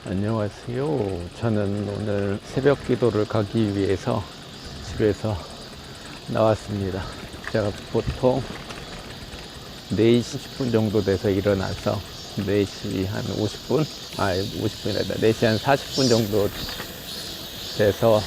안녕하세요. 저는 오늘 새벽 기도를 가기 위해서 집에서 나왔습니다. 제가 보통 4시 10분 정도 돼서 일어나서 4시 한 50분? 50분이 아니라 4시 한 40분 정도 돼서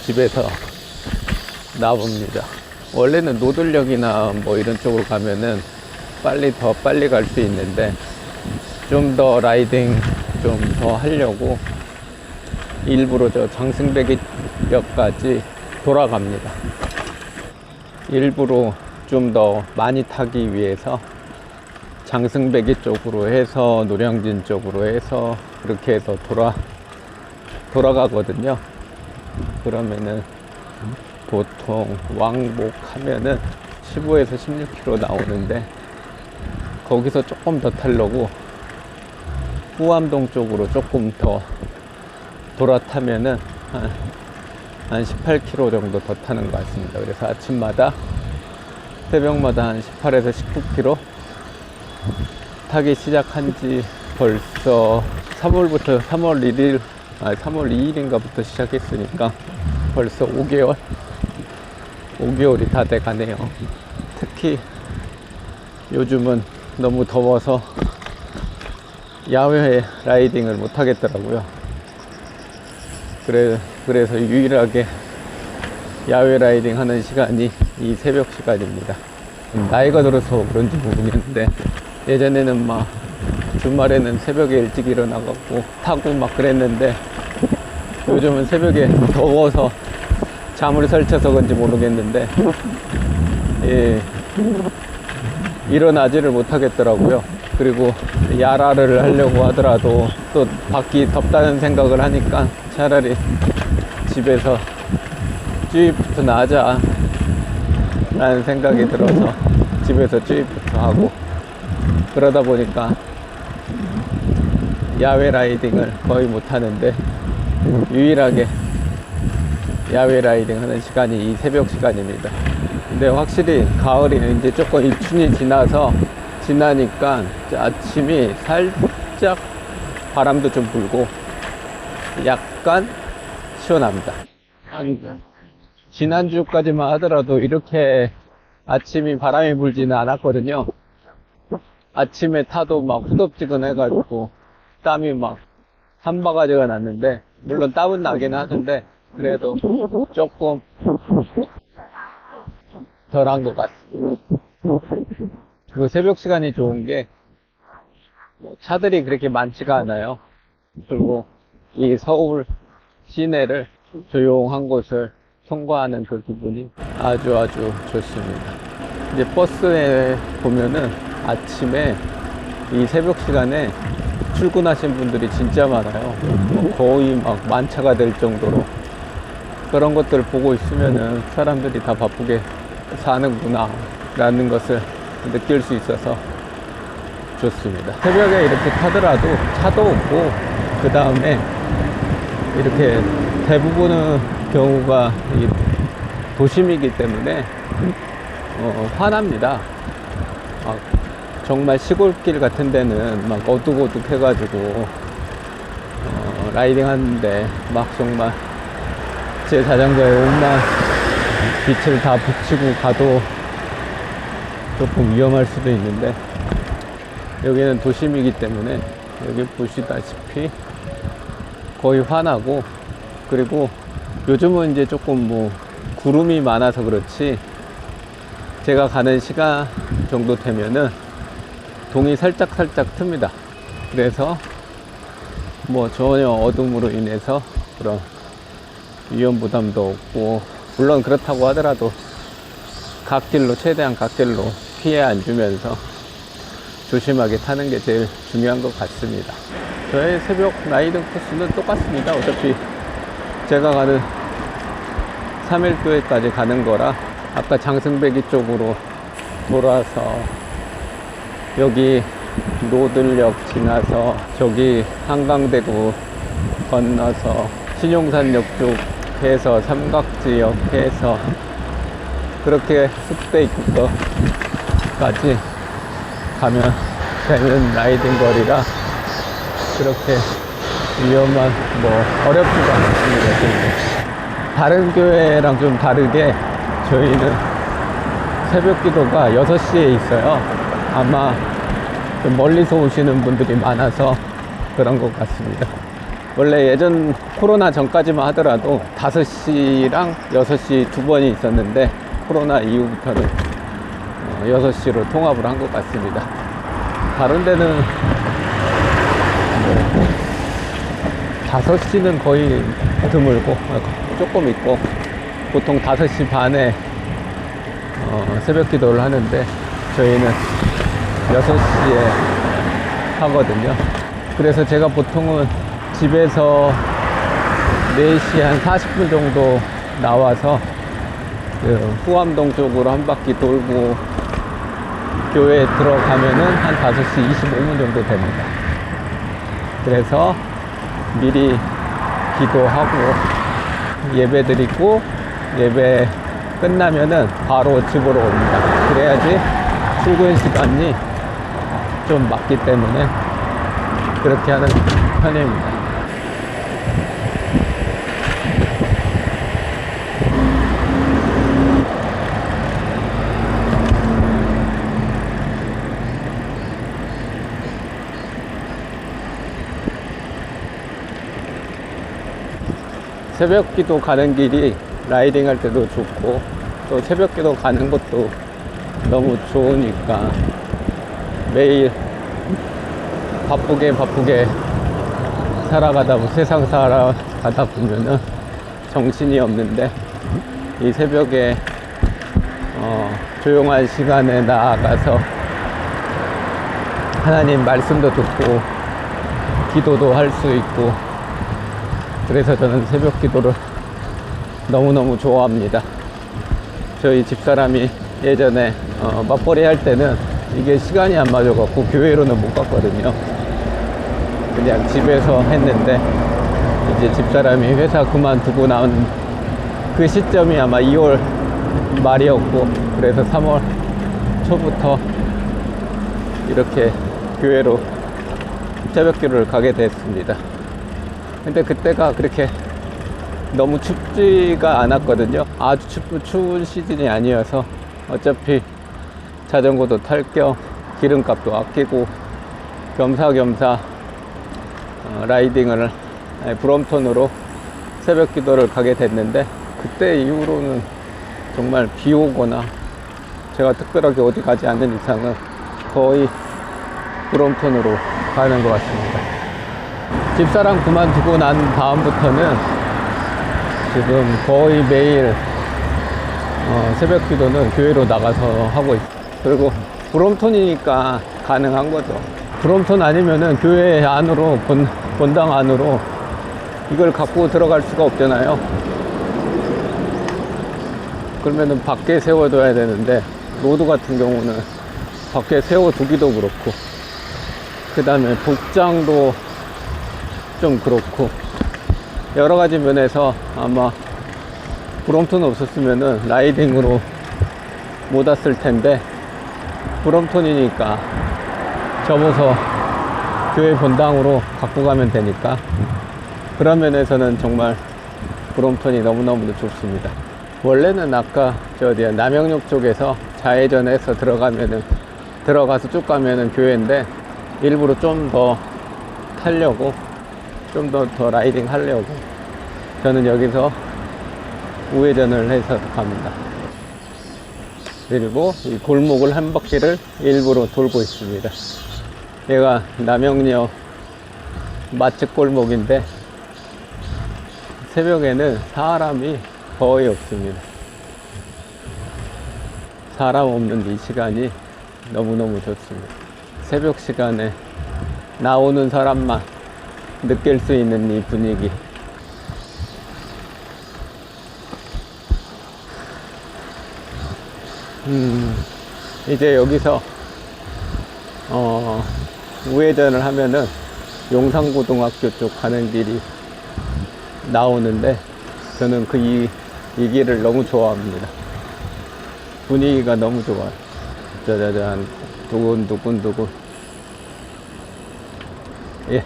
집에서 나옵니다. 원래는 노들역이나 뭐 이런 쪽으로 가면은 더 빨리 갈 수 있는데 좀 더 라이딩 좀 더 하려고 일부러 저 장승배기역까지 돌아갑니다. 일부러 좀 더 많이 타기 위해서 장승배기 쪽으로 해서 노량진 쪽으로 해서 그렇게 해서 돌아가거든요. 그러면은 보통 왕복하면은 15에서 16km 나오는데 거기서 조금 더 타려고 후암동 쪽으로 조금 더 돌아타면은 한 18km 정도 더 타는 것 같습니다. 그래서 아침마다 새벽마다 한 18에서 19km 타기 시작한 지 벌써 3월 2일인가부터 시작했으니까 벌써 5개월이 다 돼 가네요. 특히 요즘은 너무 더워서 야외 라이딩을 못 하겠더라고요. 그래서 유일하게 야외 라이딩 하는 시간이 이 새벽 시간입니다. 나이가 들어서 그런지 모르겠는데 예전에는 막 주말에는 새벽에 일찍 일어나갖고 타고 막 그랬는데 요즘은 새벽에 더워서 잠을 설쳐서 그런지 모르겠는데 일어나지를 못하겠더라고요. 그리고 야라를 하려고 하더라도 또 밖이 덥다는 생각을 하니까 차라리 집에서 쭈입부터 하자 라는 생각이 들어서 집에서 쭈입부터 하고 그러다 보니까 야외 라이딩을 거의 못 하는데 유일하게 야외 라이딩 하는 시간이 이 새벽 시간입니다. 근데 확실히 가을이 이제 조금 입춘이 지나니까 아침이 살짝 바람도 좀 불고 약간 시원합니다. 지난주까지만 하더라도 이렇게 아침이 바람이 불지는 않았거든요. 아침에 타도 막 후덥지근해가지고 땀이 막 한 바가지가 났는데, 물론 땀은 나긴 하는데 그래도 조금 덜한 것 같습니다. 그리고 새벽 시간이 좋은 게 차들이 그렇게 많지가 않아요. 그리고 이 서울 시내를 조용한 곳을 통과하는 그 기분이 아주 좋습니다. 이제 버스에 보면은 아침에 이 새벽 시간에 출근하신 분들이 진짜 많아요. 거의 막 만차가 될 정도로. 그런 것들을 보고 있으면은 사람들이 다 바쁘게 사는구나 라는 것을 느낄 수 있어서 좋습니다. 새벽에 이렇게 타더라도 차도 없고 그 다음에 이렇게 대부분의 경우가 이 도심이기 때문에 환합니다. 정말 시골길 같은 데는 막 어둑어둑 해가지고 라이딩 하는데 막 정말 제 자전거에 온갖 빛을 다 붙이고 가도 조금 위험할 수도 있는데 여기는 도심이기 때문에 여기 보시다시피 거의 환하고, 그리고 요즘은 이제 조금 뭐 구름이 많아서 그렇지 제가 가는 시간 정도 되면은 동이 살짝 틉니다. 그래서 뭐 전혀 어둠으로 인해서 그런 위험 부담도 없고, 물론 그렇다고 하더라도 최대한 갓길로 피해 안 주면서 조심하게 타는 게 제일 중요한 것 같습니다. 저의 새벽 라이딩 코스는 똑같습니다. 어차피 제가 가는 3일교회까지 가는 거라 아까 장승배기 쪽으로 돌아서 여기 노들역 지나서 저기 한강대구 건너서 신용산역 쪽 해서 삼각지역 해서 그렇게 숲대 입구까지 가면 되는 라이딩 거리라 그렇게 위험한, 어렵지도 않습니다. 저희는. 다른 교회랑 좀 다르게 저희는 새벽 기도가 6시에 있어요. 아마 좀 멀리서 오시는 분들이 많아서 그런 것 같습니다. 원래 예전 코로나 전까지만 하더라도 5시랑 6시 두 번이 있었는데 코로나 이후부터는 6시로 통합을 한 것 같습니다. 다른 데는 5시는 거의 드물고 조금 있고 보통 5시 반에 새벽 기도를 하는데 저희는 6시에 하거든요. 그래서 제가 보통은 집에서 4시 한 40분 정도 나와서 그 후암동 쪽으로 한 바퀴 돌고 교회에 들어가면은 한 5시 25분 정도 됩니다. 그래서 미리 기도하고 예배 드리고 예배 끝나면은 바로 집으로 옵니다. 그래야지 출근 시간이 좀 맞기 때문에 그렇게 하는 편입니다. 새벽 기도 가는 길이 라이딩 할 때도 좋고 또 새벽 기도 가는 것도 너무 좋으니까 매일 바쁘게 세상 살아가다 보면은 정신이 없는데 이 새벽에 조용한 시간에 나아가서 하나님 말씀도 듣고 기도도 할 수 있고 그래서 저는 새벽 기도를 너무너무 좋아합니다. 저희 집사람이 예전에 맞벌이 할 때는 이게 시간이 안 맞아갖고 교회로는 못 갔거든요. 그냥 집에서 했는데 이제 집사람이 회사 그만두고 나온 그 시점이 아마 2월 말이었고 그래서 3월 초부터 이렇게 교회로 새벽 기도를 가게 됐습니다. 근데 그때가 그렇게 너무 춥지가 않았거든요. 아주 추운 시즌이 아니어서 어차피 자전거도 탈 겸 기름값도 아끼고 겸사겸사 라이딩을 브롬톤으로 새벽 기도를 가게 됐는데 그때 이후로는 정말 비 오거나 제가 특별하게 어디 가지 않는 이상은 거의 브롬톤으로 가는 것 같습니다. 집사람 그만두고 난 다음부터는 지금 거의 매일 새벽 기도는 교회로 나가서 하고 있어요. 그리고 브롬톤이니까 가능한 거죠. 브롬톤 아니면은 교회 안으로 본당 안으로 이걸 갖고 들어갈 수가 없잖아요. 그러면은 밖에 세워둬야 되는데 로드 같은 경우는 밖에 세워두기도 그렇고 그 다음에 복장도 좀 그렇고 여러 가지 면에서 아마 브롬톤 없었으면은 라이딩으로 못 왔을 텐데 브롬톤이니까 접어서 교회 본당으로 갖고 가면 되니까 그런 면에서는 정말 브롬톤이 너무너무 좋습니다. 원래는 아까 남영역 쪽에서 좌회전해서 들어가서 쭉 가면은 교회인데 일부러 좀 더 타려고 좀 더 라이딩 하려고 저는 여기서 우회전을 해서 갑니다. 그리고 이 골목을 한 바퀴를 일부러 돌고 있습니다. 얘가 남영역 맛집 골목인데 새벽에는 사람이 거의 없습니다. 사람 없는 이 시간이 너무너무 좋습니다. 새벽 시간에 나오는 사람만 느낄 수 있는 이 분위기. 이제 여기서 우회전을 하면은 용산고등학교 쪽 가는 길이 나오는데 저는 이 길을 너무 좋아합니다. 분위기가 너무 좋아요. 짜자잔 두근두근 예,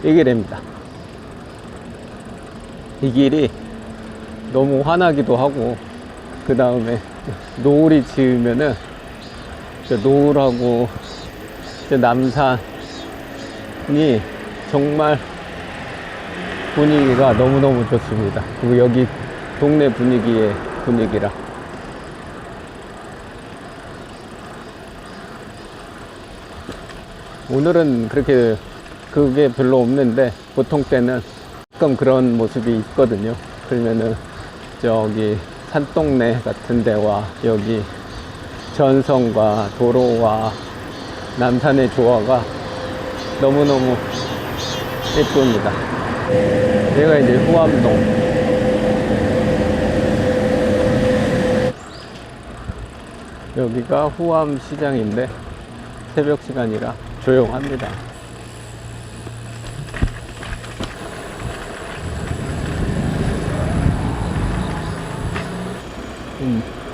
이 길입니다. 이 길이 너무 환하기도 하고, 그 다음에 노을이 지으면은 노을하고 남산이 정말 분위기가 너무너무 좋습니다. 그리고 여기 동네 분위기의 분위기라. 오늘은 그렇게 그게 별로 없는데, 보통 때는 가끔 그런 모습이 있거든요. 그러면은 저기 산동네 같은 데와 여기 전성과 도로와 남산의 조화가 너무너무 예쁩니다. 여기가 이제 후암동. 여기가 후암시장인데 새벽 시간이라 조용합니다.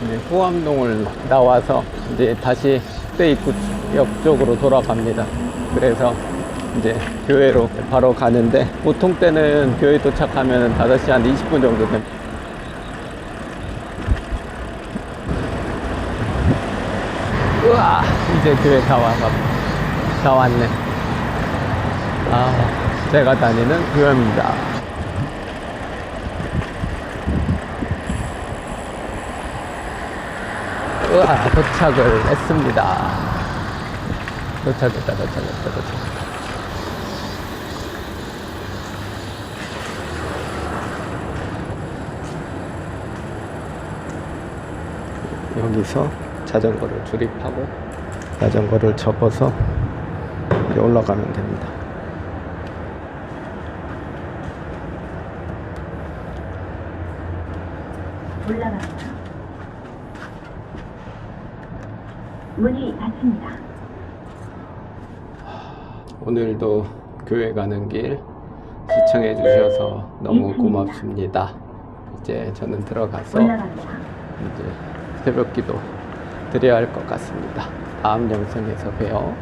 이제 후암동을 나와서 이제 다시 국대입구역 쪽으로 돌아갑니다. 그래서 이제 교회로 바로 가는데, 보통 때는 교회 도착하면 5시 한 20분 정도 됩니다. 우와, 이제 교회 다 왔네. 아, 제가 다니는 교회입니다. 우와, 도착을 했습니다. 도착했다. 여기서 자전거를 조립하고 자전거를 접어서 이렇게 올라가면 됩니다. 올라갑니다. 문이 닫힙니다. 오늘도 교회 가는 길 시청해 주셔서 너무 고맙습니다. 이제 저는 들어가서 올라갑니다. 이제 새벽 기도 드려야 할 것 같습니다. 다음 영상에서 봬요.